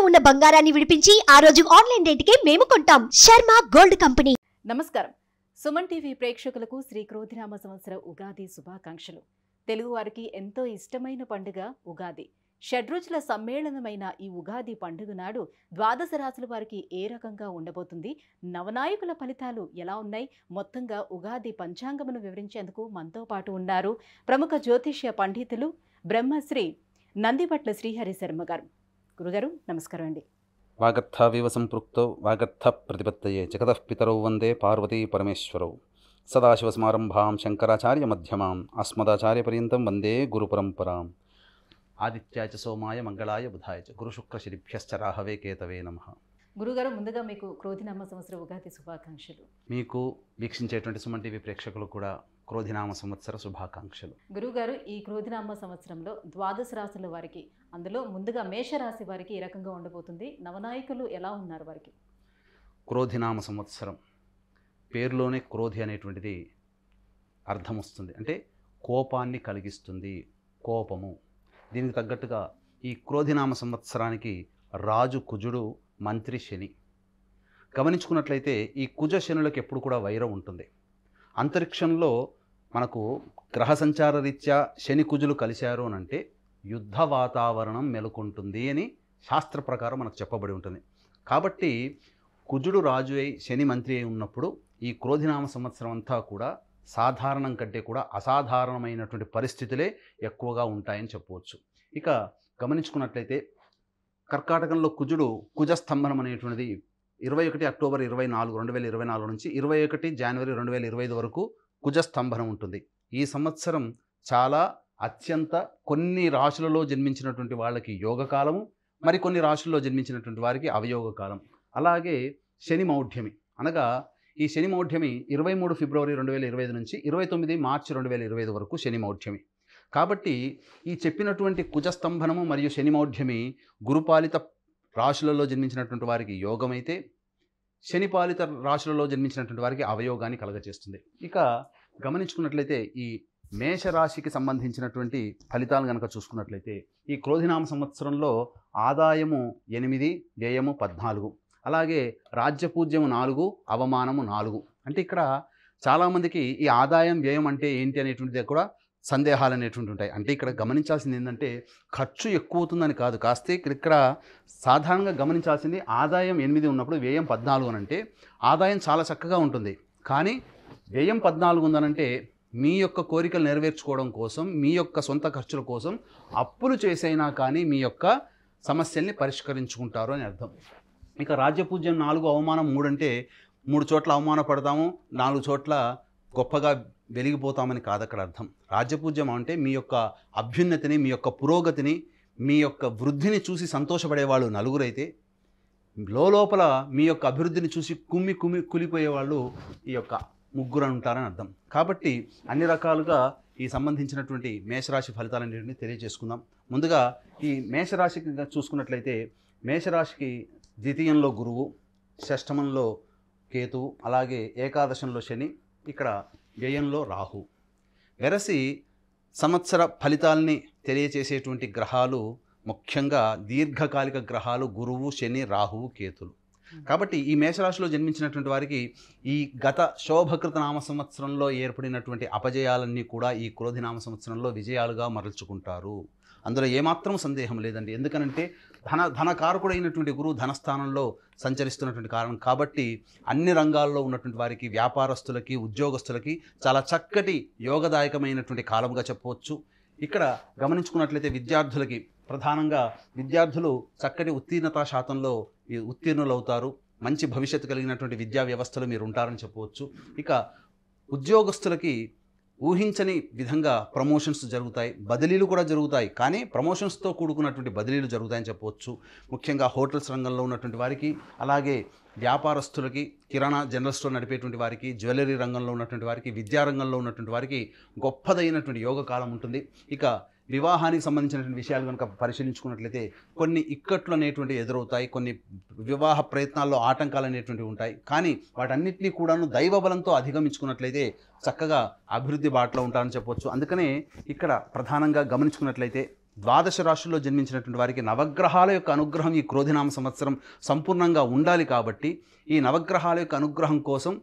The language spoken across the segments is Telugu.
ఉన్న బంగారాన్ని విడిపించి ఆ రోజు ఆన్లైన్ రేటుకే మేము కొంటాం. Sharma gold company. నమస్కారం. సుమన్ టీవీ ప్రేక్షకులకు శ్రీ క్రోధినామ సంవత్సర ఉగాది శుభాకాంక్షలు. తెలుగు వారికి ఎంతో ఇష్టమైన పండుగ ఉగాది. షడ్రుచుల సమ్మేళనమైన ఈ ఉగాది పండుగ నాడు ద్వాదశ రాశుల వారికి ఏ రకంగా ఉండబోతుంది, నవనాయకుల ఫలితాలు ఎలా ఉన్నాయి, మొత్తంగా ఉగాది పంచాంగమును వివరించేందుకు మనతో పాటు ఉన్నారు ప్రముఖ జ్యోతిష్య పండితులు బ్రహ్మశ్రీ నందిపట్ల శ్రీహరి శర్మ గారు. గురుగారు నమస్కారం అండి. వాగర్థావివ సంపృక్తో వాగర్థ ప్రతిపత్తయే జగతః పితరౌ వందే పార్వతీ పరమేశ్వరౌ. సదాశివసమారంభాం శంకరాచార్య మధ్యమాం అస్మదాచార్య పర్యంతం వందే గురుపరంపరాం. ఆదిత్యాయ చ సోమాయ మంగళాయ బుధాయ చ గురుశుక్రశనిభ్యశ్చ రాహవే కేతవే నమః. గురుగారు ముందుగా మీకు క్రోధినామ సంవత్సర ఉగాది శుభాకాంక్షలు. మీకు వీక్షించేటువంటి సుమన్ టీవీ ప్రేక్షకులు కూడా క్రోధినామ సంవత్సర శుభాకాంక్షలు. గురుగారు, ఈ క్రోధినామ సంవత్సరంలో ద్వాదశ రాశుల వారికి, అందులో ముందుగా మేషరాశి వారికి ఏ రకంగా ఉండబోతుంది, నవనాయకులు ఎలా ఉన్నారు వారికి? క్రోధినామ సంవత్సరం పేరులోనే క్రోధి అనేటువంటిది అర్థం వస్తుంది, అంటే కోపాన్ని కలిగిస్తుంది, కోపము. దీనికి తగ్గట్టుగా ఈ క్రోధినామ సంవత్సరానికి రాజు కుజుడు, మంత్రి శని. గమనించుకున్నట్లయితే ఈ కుజ శనులకు ఎప్పుడు కూడా వైరం ఉంటుంది. అంతరిక్షంలో మనకు గ్రహ సంచార రీత్యా శని కుజులు కలిశారు అని అంటే యుద్ధ వాతావరణం మెలుకుంటుంది అని శాస్త్ర ప్రకారం మనకు చెప్పబడి ఉంటుంది. కాబట్టి కుజుడు రాజు అయి శని మంత్రి అయి ఉన్నప్పుడు ఈ క్రోధినామ సంవత్సరం అంతా కూడా సాధారణం కంటే కూడా అసాధారణమైనటువంటి పరిస్థితులే ఎక్కువగా ఉంటాయని చెప్పవచ్చు. ఇక గమనించుకున్నట్లయితే కర్కాటకంలో కుజుడు కుజస్తంభనం అనేటువంటిది 21 అక్టోబర్ 2024 నుంచి 21 జనవరి 2025 వరకు కుజస్తంభనం ఉంటుంది. ఈ సంవత్సరం చాలా అత్యంత కొన్ని రాశులలో జన్మించినటువంటి వాళ్ళకి యోగకాలము, మరికొన్ని రాశుల్లో జన్మించినటువంటి వారికి అవయోగ కాలం. అలాగే శని మౌఢ్యమి అనగా ఈ శని మౌఢ్యమి 23 ఫిబ్రవరి 2025 నుంచి 29 మార్చి 2025 వరకు శని మౌఢ్యమి. కాబట్టి ఈ చెప్పినటువంటి కుజస్తంభనము మరియు శని మౌఢ్యమి గురుపాలిత రాశులలో జన్మించినటువంటి వారికి యోగమైతే, శనిపాలిత రాశులలో జన్మించినటువంటి వారికి అవయోగాన్ని కలగజేస్తుంది. ఇక గమనించుకున్నట్లయితే ఈ మేషరాశికి సంబంధించినటువంటి ఫలితాలు కనుక చూసుకున్నట్లయితే ఈ క్రోధినామ సంవత్సరంలో ఆదాయము 8, వ్యయము 14, అలాగే రాజ్యపూజ్యము 4, అవమానము 4. అంటే ఇక్కడ చాలామందికి ఈ ఆదాయం వ్యయం అంటే ఏంటి అనేటువంటిది కూడా సందేహాలు అనేటువంటి ఉంటాయి. అంటే ఇక్కడ గమనించాల్సింది ఏంటంటే ఖర్చు ఎక్కువ అవుతుందని కాదు, కాస్తే ఇక్కడ సాధారణంగా గమనించాల్సింది ఆదాయం 8 ఉన్నప్పుడు వ్యయం 14 అని అంటే ఆదాయం చాలా చక్కగా ఉంటుంది, కానీ వ్యయం 14 ఉందనంటే మీ యొక్క కోరికలు నెరవేర్చుకోవడం కోసం, మీ యొక్క సొంత ఖర్చుల కోసం అప్పులు చేసైనా కానీ మీ యొక్క సమస్యల్ని పరిష్కరించుకుంటారు అని అర్థం. ఇక రాజ్యపూజ్యం 4, అవమానం 3 అంటే 3 చోట్ల అవమానపడతాము, 4 చోట్ల గొప్పగా వెలిగిపోతామని కాదు అక్కడ అర్థం. రాజ్యపూజ్యం అంటే మీ యొక్క అభ్యున్నతిని, మీ యొక్క పురోగతిని, మీ యొక్క వృద్ధిని చూసి సంతోషపడేవాళ్ళు నలుగురైతే, లోపల మీ యొక్క అభివృద్ధిని చూసి కులిపోయేవాళ్ళు ఈ యొక్క 3 ఉంటారని అర్థం. కాబట్టి అన్ని రకాలుగా ఈ సంబంధించినటువంటి మేషరాశి ఫలితాలన్నింటినీ తెలియజేసుకుందాం. ముందుగా ఈ మేషరాశికి చూసుకున్నట్లయితే మేషరాశికి ద్వితీయంలో గురువు, షష్టమంలో కేతువు, అలాగే ఏకాదశంలో శని, ఇక్కడ వ్యయంలో రాహు. వెరసి సంవత్సర ఫలితాలని తెలియచేసేటువంటి గ్రహాలు ముఖ్యంగా దీర్ఘకాలిక గ్రహాలు గురువు, శని, రాహువు, కేతులు. కాబట్టి ఈ మేషరాశిలో జన్మించినటువంటి వారికి ఈ గత శోభకృత నామ సంవత్సరంలో ఏర్పడినటువంటి అపజయాలన్నీ కూడా ఈ క్రోధినామ సంవత్సరంలో విజయాలుగా మరల్చుకుంటారు. అందులో ఏమాత్రం సందేహం లేదండి. ఎందుకనంటే ధనకారకుడైనటువంటి గురువు ధనస్థానంలో సంచరిస్తున్నటువంటి కారణం కాబట్టి అన్ని రంగాల్లో ఉన్నటువంటి వారికి, వ్యాపారస్తులకి, ఉద్యోగస్తులకి చాలా చక్కటి యోగదాయకమైనటువంటి కాలంగా చెప్పవచ్చు. ఇక్కడ గమనించుకున్నట్లయితే విద్యార్థులకి, ప్రధానంగా విద్యార్థులు చక్కటి ఉత్తీర్ణతా శాతంలో ఉత్తీర్ణులవుతారు. మంచి భవిష్యత్తు కలిగినటువంటి విద్యా వ్యవస్థలో మీరు ఉంటారని చెప్పవచ్చు. ఇక ఉద్యోగస్తులకి ఊహించని విధంగా ప్రమోషన్స్ జరుగుతాయి, బదిలీలు కూడా జరుగుతాయి, కానీ ప్రమోషన్స్తో కూడుకున్నటువంటి బదిలీలు జరుగుతాయని చెప్పవచ్చు. ముఖ్యంగా హోటల్స్ రంగంలో ఉన్నటువంటి వారికి, అలాగే వ్యాపారస్తులకి, కిరాణా జనరల్ స్టోర్ నడిపేటువంటి వారికి, జ్యువెలరీ రంగంలో ఉన్నటువంటి వారికి, విద్యారంగంలో ఉన్నటువంటి వారికి గొప్పదైనటువంటి యోగ కాలం ఉంటుంది. ఇక వివాహానికి సంబంధించినటువంటి విషయాలు కనుక పరిశీలించుకున్నట్లయితే కొన్ని ఇక్కట్లు అనేటువంటివి ఎదురవుతాయి, కొన్ని వివాహ ప్రయత్నాల్లో ఆటంకాలు అనేటువంటివి ఉంటాయి. కానీ వాటన్నిటినీ కూడాను దైవబలంతో అధిగమించుకున్నట్లయితే చక్కగా అభివృద్ధి బాటలో ఉంటారని చెప్పవచ్చు. అందుకనే ఇక్కడ ప్రధానంగా గమనించుకున్నట్లయితే ద్వాదశ రాశుల్లో జన్మించినటువంటి వారికి నవగ్రహాల యొక్క అనుగ్రహం ఈ క్రోధినామ సంవత్సరం సంపూర్ణంగా ఉండాలి. కాబట్టి ఈ నవగ్రహాల యొక్క అనుగ్రహం కోసం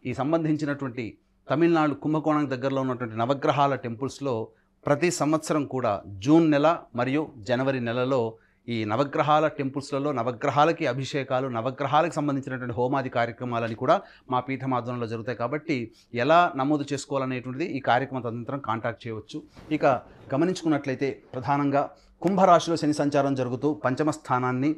ఈ సంబంధించినటువంటి తమిళనాడు కుంభకోణం దగ్గరలో ఉన్నటువంటి నవగ్రహాల టెంపుల్స్లో ప్రతి సంవత్సరం కూడా జూన్ నెల మరియు జనవరి నెలలో ఈ నవగ్రహాల టెంపుల్స్లలో నవగ్రహాలకి అభిషేకాలు, నవగ్రహాలకు సంబంధించినటువంటి హోమాది కార్యక్రమాలని కూడా మా పీఠం ఆధ్వర్యంలో జరుగుతాయి. కాబట్టి ఎలా నమోదు చేసుకోవాలనేటువంటిది ఈ కార్యక్రమం తదనంతరం కాంటాక్ట్ చేయవచ్చు. ఇక గమనించుకున్నట్లయితే ప్రధానంగా కుంభరాశిలో శని సంచారం జరుగుతూ పంచమ స్థానాన్ని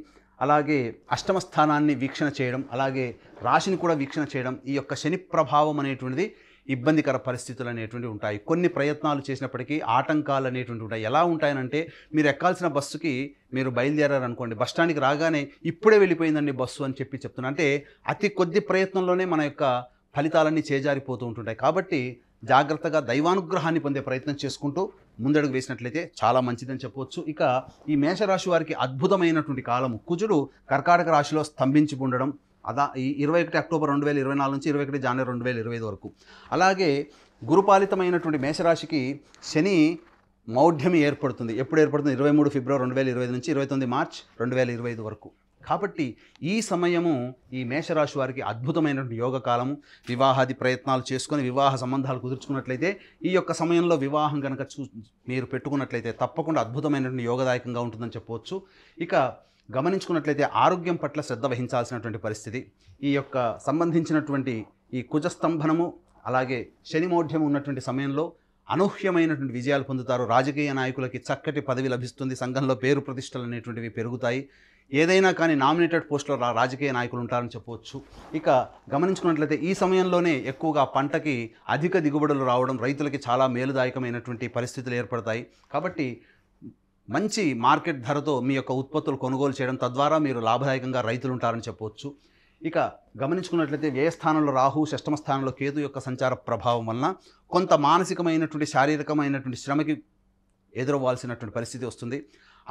అలాగే అష్టమ స్థానాన్ని వీక్షణ చేయడం, అలాగే రాశిని కూడా వీక్షణ చేయడం, ఈ యొక్క శని ప్రభావం అనేటువంటిది ఇబ్బందికర పరిస్థితులు అనేటువంటివి ఉంటాయి. కొన్ని ప్రయత్నాలు చేసినప్పటికీ ఆటంకాలు అనేటువంటి ఉంటాయి. ఎలా ఉంటాయనంటే మీరు ఎక్కాల్సిన బస్సుకి మీరు బయలుదేరారనుకోండి, బస్టాండ్కి రాగానే ఇప్పుడే వెళ్ళిపోయిందండి బస్సు అని చెప్తున్నా. అంటే అతి కొద్ది ప్రయత్నంలోనే మన యొక్క ఫలితాలన్నీ చేజారిపోతూ ఉంటుంటాయి. కాబట్టి జాగ్రత్తగా దైవానుగ్రహాన్ని పొందే ప్రయత్నం చేసుకుంటూ ముందడుగు వేసినట్లయితే చాలా మంచిదని చెప్పవచ్చు. ఇక ఈ మేషరాశి వారికి అద్భుతమైనటువంటి కాలము. కుజుడు కర్కాటక రాశిలో స్తంభించి ఉండడం, ఈ 21 అక్టోబర్ 2024 నుంచి 21 జనవరి 2025 వరకు. అలాగే గురుపాలితమైనటువంటి మేషరాశికి శని మౌఢ్యం ఏర్పడుతుంది. ఎప్పుడు ఏర్పడుతుంది? 23 ఫిబ్రవరి 2025 నుంచి 29 మార్చ్ 2025 వరకు. కాబట్టి ఈ సమయము ఈ మేషరాశి వారికి అద్భుతమైనటువంటి యోగ కాలము. వివాహాది ప్రయత్నాలు చేసుకొని వివాహ సంబంధాలు కుదుర్చుకున్నట్లయితే ఈ యొక్క సమయంలో వివాహం కనుక మీరు పెట్టుకున్నట్లయితే తప్పకుండా అద్భుతమైనటువంటి యోగదాయకంగా ఉంటుందని చెప్పవచ్చు. ఇక గమనించుకున్నట్లయితే ఆరోగ్యం పట్ల శ్రద్ధ వహించాల్సినటువంటి పరిస్థితి. ఈ యొక్క సంబంధించినటువంటి ఈ కుజస్తంభనము అలాగే శని మౌఢ్యం ఉన్నటువంటి సమయంలో అనూహ్యమైనటువంటి విజయాలు పొందుతారు. రాజకీయ నాయకులకి చక్కటి పదవి లభిస్తుంది. సంఘంలో పేరు ప్రతిష్టలు అనేటువంటివి పెరుగుతాయి. ఏదైనా కానీ నామినేటెడ్ పోస్టులో రాజకీయ నాయకులు ఉంటారని చెప్పవచ్చు. ఇక గమనించుకున్నట్లయితే ఈ సమయంలోనే ఎక్కువగా పంటకి అధిక దిగుబడులు రావడం, రైతులకి చాలా మేలుదాయకమైనటువంటి పరిస్థితులు ఏర్పడతాయి. కాబట్టి మంచి మార్కెట్ ధరతో మీ యొక్క ఉత్పత్తులు కొనుగోలు చేయడం, తద్వారా మీరు లాభదాయకంగా రైతులు ఉంటారని చెప్పవచ్చు. ఇక గమనించుకున్నట్లయితే వ్యయస్థానంలో రాహు, షష్టమ స్థానంలో కేతు యొక్క సంచార ప్రభావం వలన కొంత మానసికమైనటువంటి శారీరకమైనటువంటి శ్రమకి ఎదురవ్వాల్సినటువంటి పరిస్థితి వస్తుంది.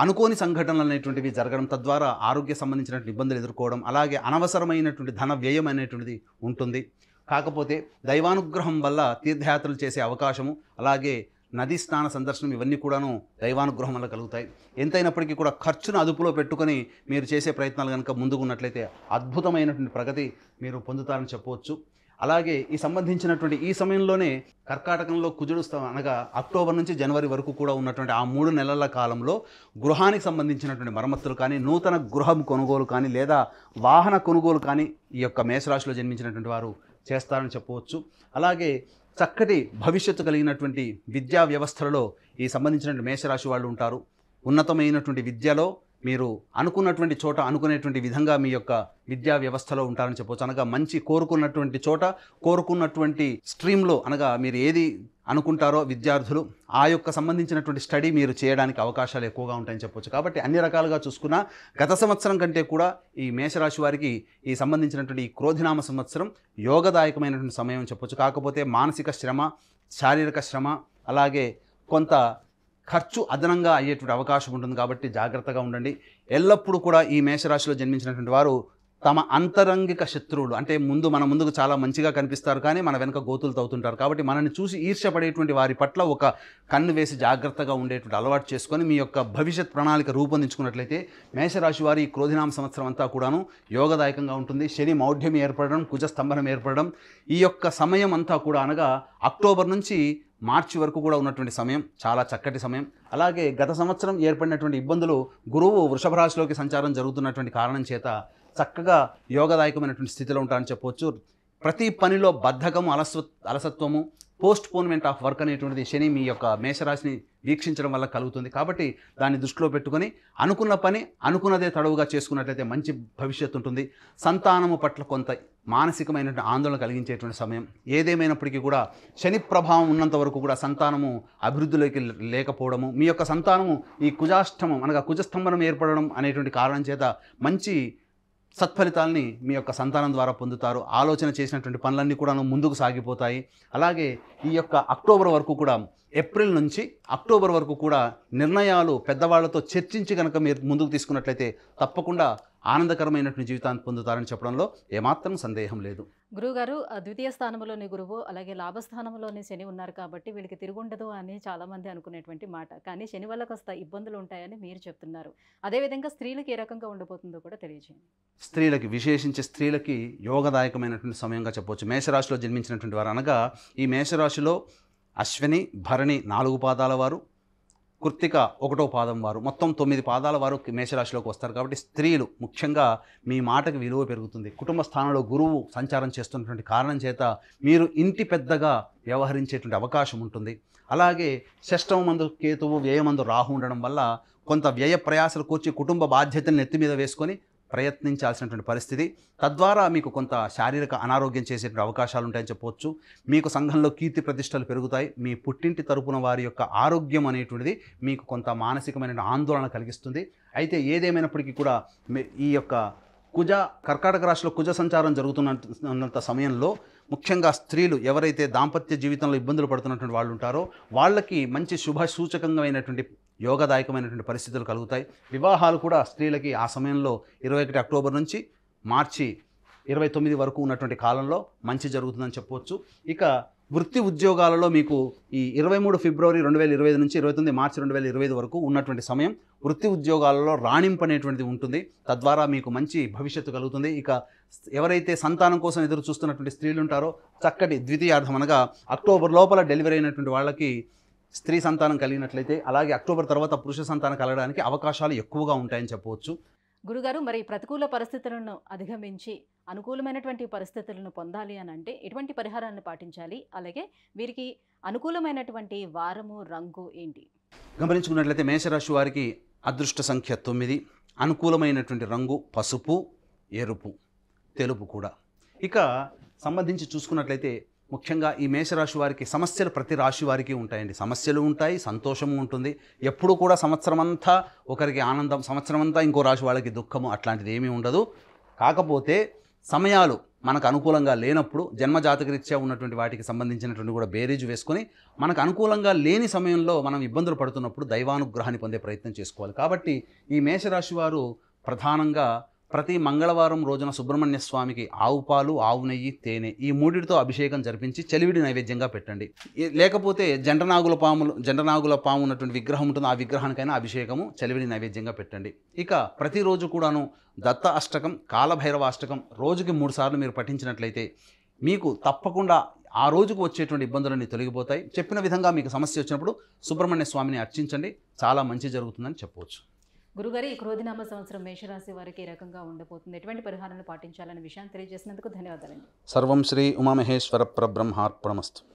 అనుకోని సంఘటనలు అనేటువంటివి జరగడం, తద్వారా ఆరోగ్య సంబంధించినటువంటి ఇబ్బందులు ఎదుర్కోవడం, అలాగే అనవసరమైనటువంటి ధన వ్యయం అనేటువంటిది ఉంటుంది. కాకపోతే దైవానుగ్రహం వల్ల తీర్థయాత్రలు చేసే అవకాశము, అలాగే నదీ స్నాన సందర్శనం ఇవన్నీ కూడాను దైవానుగ్రహం వల్ల కలుగుతాయి. ఎంతైనప్పటికీ కూడా ఖర్చును అదుపులో పెట్టుకొని మీరు చేసే ప్రయత్నాలు కనుక ముందుకున్నట్లయితే అద్భుతమైనటువంటి ప్రగతి మీరు పొందుతారని చెప్పవచ్చు. అలాగే ఈ సంబంధించినటువంటి ఈ సమయంలోనే కర్కాటకంలో కుజుడు అనగా అక్టోబర్ నుంచి జనవరి వరకు కూడా ఉన్నటువంటి ఆ 3 నెలల కాలంలో గృహానికి సంబంధించినటువంటి మరమ్మతులు కానీ, నూతన గృహం కొనుగోలు కానీ, లేదా వాహన కొనుగోలు కానీ ఈ యొక్క మేషరాశిలో జన్మించినటువంటి వారు చేస్తారని చెప్పవచ్చు. అలాగే చక్కటి భవిష్యత్తు కలిగినటువంటి విద్యా వ్యవస్థలలో ఈ సంబంధించినటువంటి మేషరాశి వాళ్ళు ఉంటారు. ఉన్నతమైనటువంటి విద్యలో మీరు అనుకున్నటువంటి చోట అనుకునేటువంటి విధంగా మీ యొక్క విద్యా వ్యవస్థలో ఉంటారని చెప్పవచ్చు. అనగా మంచి కోరుకున్నటువంటి చోట కోరుకున్నటువంటి స్ట్రీమ్లో అనగా మీరు ఏది అనుకుంటారో విద్యార్థులు ఆ యొక్క సంబంధించినటువంటి స్టడీ మీరు చేయడానికి అవకాశాలు ఎక్కువగా ఉంటాయని చెప్పవచ్చు. కాబట్టి అన్ని రకాలుగా చూసుకున్నా గత సంవత్సరం కంటే కూడా ఈ మేషరాశి వారికి ఈ సంబంధించినటువంటి ఈ క్రోధినామ సంవత్సరం యోగదాయకమైనటువంటి సమయం అని చెప్పవచ్చు. కాకపోతే మానసిక శ్రమ, శారీరక శ్రమ, అలాగే కొంత ఖర్చు అదనంగా అయ్యేటువంటి అవకాశం ఉంటుంది. కాబట్టి జాగ్రత్తగా ఉండండి. ఎల్లప్పుడూ కూడా ఈ మేషరాశిలో జన్మించినటువంటి వారు తమ అంతరంగిక శత్రువులు, అంటే మన ముందుకు చాలా మంచిగా కనిపిస్తారు కానీ మన వెనక గోతులు తవ్వుతుంటారు. కాబట్టి మనల్ని చూసి ఈర్ష్యపడేటువంటి వారి పట్ల ఒక కన్ను వేసి జాగ్రత్తగా ఉండేటువంటి అలవాటు చేసుకొని మీ యొక్క భవిష్యత్ ప్రణాళిక రూపొందించుకున్నట్లయితే మేషరాశి వారి ఈ క్రోధినామ సంవత్సరం అంతా కూడాను యోగదాయకంగా ఉంటుంది. శని మౌఢ్యం ఏర్పడడం, కుజస్తంభనం ఏర్పడడం, ఈ యొక్క సమయం అంతా కూడా అనగా అక్టోబర్ నుంచి మార్చి వరకు కూడా ఉన్నటువంటి సమయం చాలా చక్కటి సమయం. అలాగే గత సంవత్సరం ఏర్పడినటువంటి ఇబ్బందులు గురువు వృషభ రాశిలోకి సంచారం జరుగుతున్నటువంటి కారణం చేత చక్కగా యోగదాయకమైనటువంటి స్థితిలో ఉంటారని చెప్పవచ్చు. ప్రతి పనిలో బద్ధకము, అలసత్వము, పోస్ట్ పోన్మెంట్ ఆఫ్ వర్క్ అనేటువంటిది శని మీ యొక్క మేషరాశిని వీక్షించడం వల్ల కలుగుతుంది. కాబట్టి దాన్ని దృష్టిలో పెట్టుకొని అనుకున్న పని అనుకున్నదే తడవుగా చేసుకున్నట్లయితే మంచి భవిష్యత్తు ఉంటుంది. సంతానము పట్ల కొంత మానసికమైనటువంటి ఆందోళన కలిగించేటువంటి సమయం. ఏదేమైనప్పటికీ కూడా శని ప్రభావం ఉన్నంత వరకు కూడా సంతానము అభివృద్ధిలోకి లేకపోవడము, మీ యొక్క సంతానము ఈ కుజాష్టమం అనగా కుజస్తంభనం ఏర్పడడం అనేటువంటి కారణం చేత మంచి సత్ఫలితాలని మీ యొక్క సంతానం ద్వారా పొందుతారు. ఆలోచన చేసినటువంటి పనులన్నీ కూడా ముందుకు సాగిపోతాయి. అలాగే ఈ యొక్క అక్టోబర్ వరకు కూడా, ఏప్రిల్ నుంచి అక్టోబర్ వరకు కూడా నిర్ణయాలు పెద్దవాళ్లతో చర్చించి కనుక మీరు ముందుకు తీసుకున్నట్లయితే తప్పకుండా ఆనందకరమైనటువంటి జీవితాన్ని పొందుతారని చెప్పడంలో ఏమాత్రం సందేహం లేదు. గురువుగారు ద్వితీయ స్థానంలోని గురువు అలాగే లాభస్థానంలోని శని ఉన్నారు కాబట్టి వీళ్ళకి తిరుగుండదు అని చాలామంది అనుకునేటువంటి మాట. కానీ శని వల్ల కాస్త ఇబ్బందులు ఉంటాయని మీరు చెప్తున్నారు. అదేవిధంగా స్త్రీలకు ఏ రకంగా ఉండబోతుందో కూడా తెలియజేయండి. స్త్రీలకి, విశేషించి స్త్రీలకి యోగదాయకమైనటువంటి సమయంగా చెప్పవచ్చు. మేషరాశిలో జన్మించినటువంటి వారు అనగా ఈ మేషరాశిలో అశ్విని, భరణి 4 పాదాల వారు, కృత్తిక 1వ పాదం వారు, మొత్తం 9 పాదాల వారు మేషరాశిలోకి వస్తారు. కాబట్టి స్త్రీలు ముఖ్యంగా మీ మాటకి విలువ పెరుగుతుంది. కుటుంబ స్థానంలో గురువు సంచారం చేస్తున్నటువంటి కారణం చేత మీరు ఇంటి పెద్దగా వ్యవహరించేటువంటి అవకాశం ఉంటుంది. అలాగే షష్టమందు కేతువు, వ్యయమందు రాహు ఉండడం వల్ల కొంత వ్యయ ప్రయాసలు కూర్చి కుటుంబ బాధ్యతలను నెత్తి మీద వేసుకొని ప్రయత్నించాల్సినటువంటి పరిస్థితి. తద్వారా మీకు కొంత శారీరక అనారోగ్యం చేసేటువంటి అవకాశాలు ఉంటాయని చెప్పవచ్చు. మీకు సంఘంలో కీర్తి ప్రతిష్టలు పెరుగుతాయి. మీ పుట్టింటి తరపున వారి యొక్క ఆరోగ్యం అనేటువంటిది మీకు కొంత మానసికమైన ఆందోళన కలిగిస్తుంది. అయితే ఏదేమైనప్పటికీ కూడా ఈ యొక్క కర్కాటక రాశిలో కుజ సంచారం జరుగుతున్నంత సమయంలో ముఖ్యంగా స్త్రీలు ఎవరైతే దాంపత్య జీవితంలో ఇబ్బందులు పడుతున్నటువంటి వాళ్ళు ఉంటారో వాళ్ళకి మంచి శుభ సూచకంగా యోగదాయకమైనటువంటి పరిస్థితులు కలుగుతాయి. వివాహాలు కూడా స్త్రీలకి ఆ సమయంలో 21 అక్టోబర్ నుంచి మార్చి 29 వరకు ఉన్నటువంటి కాలంలో మంచి జరుగుతుందని చెప్పవచ్చు. ఇక వృత్తి ఉద్యోగాలలో మీకు ఈ 23 ఫిబ్రవరి 2025 నుంచి 29 మార్చి 2025 వరకు ఉన్నటువంటి సమయం వృత్తి ఉద్యోగాలలో రాణింపు అనేటువంటిది ఉంటుంది. తద్వారా మీకు మంచి భవిష్యత్తు కలుగుతుంది. ఇక ఎవరైతే సంతానం కోసం ఎదురు చూస్తున్నటువంటి స్త్రీలు ఉంటారో చక్కటి ద్వితీయార్థం అనగా అక్టోబర్ లోపల డెలివరీ అయినటువంటి వాళ్ళకి స్త్రీ సంతానం కలిగినట్లయితే, అలాగే అక్టోబర్ తర్వాత పురుష సంతానం కలగడానికి అవకాశాలు ఎక్కువగా ఉంటాయని చెప్పవచ్చు. గురుగారు, మరి ప్రతికూల పరిస్థితులను అధిగమించి అనుకూలమైనటువంటి పరిస్థితులను పొందాలి అని అంటే ఎటువంటి పరిహారాన్ని పాటించాలి? అలాగే వీరికి అనుకూలమైనటువంటి వారము, రంగు ఏంటి? గమనించుకున్నట్లయితే మేషరాశి వారికి అదృష్ట సంఖ్య 9, అనుకూలమైనటువంటి రంగు పసుపు, ఎరుపు, తెలుపు కూడా. ఇక సంబంధించి చూసుకున్నట్లయితే ముఖ్యంగా ఈ మేషరాశి వారికి సమస్యలు ప్రతి రాశి వారికి ఉంటాయండి. సమస్యలు ఉంటాయి, సంతోషము ఉంటుంది. ఎప్పుడు కూడా సంవత్సరం అంతా ఒకరికి ఆనందం, సంవత్సరం అంతా ఇంకో రాశి వాళ్ళకి దుఃఖము, అట్లాంటిది ఏమీ ఉండదు. కాకపోతే సమయాలు మనకు అనుకూలంగా లేనప్పుడు జన్మజాతకరీత్యా ఉన్నటువంటి వాటికి సంబంధించినటువంటి కూడా బేరీజు వేసుకొని మనకు అనుకూలంగా లేని సమయంలో మనం ఇబ్బందులు పడుతున్నప్పుడు దైవానుగ్రహాన్ని పొందే ప్రయత్నం చేసుకోవాలి. కాబట్టి ఈ మేషరాశి వారు ప్రధానంగా ప్రతి మంగళవారం రోజున సుబ్రహ్మణ్య స్వామికి ఆవు పాలు, ఆవు నెయ్యి, తేనె ఈ మూడిటితో అభిషేకం జరిపించి చలివిడి నైవేద్యంగా పెట్టండి. లేకపోతే జంటనాగుల పాము ఉన్నటువంటి విగ్రహం ఉంటుంది, ఆ విగ్రహానికైనా అభిషేకము చలివిడి నైవేద్యంగా పెట్టండి. ఇక ప్రతిరోజు కూడాను దత్త అష్టకం, కాలభైరవ అష్టకం రోజుకి 3 సార్లు మీరు పఠించినట్లయితే మీకు తప్పకుండా ఆ రోజుకు వచ్చేటువంటి ఇబ్బందులన్నీ తొలగిపోతాయి. చెప్పిన విధంగా మీకు సమస్య వచ్చినప్పుడు సుబ్రహ్మణ్య స్వామిని అర్చించండి, చాలా మంచి జరుగుతుందని చెప్పవచ్చు. గురుగారు, ఈ క్రోధినామ సంవత్సరం మేషరాశి వారికి ఏ రకంగా ఉండబోతుంది, ఎటువంటి పరిహారాలను పాటించాలనే విషయాన్ని తెలియజేసినందుకు ధన్యవాదాలండి. సర్వం శ్రీ ఉమామహేశ్వర పరబ్రహ్మార్పణమస్తు.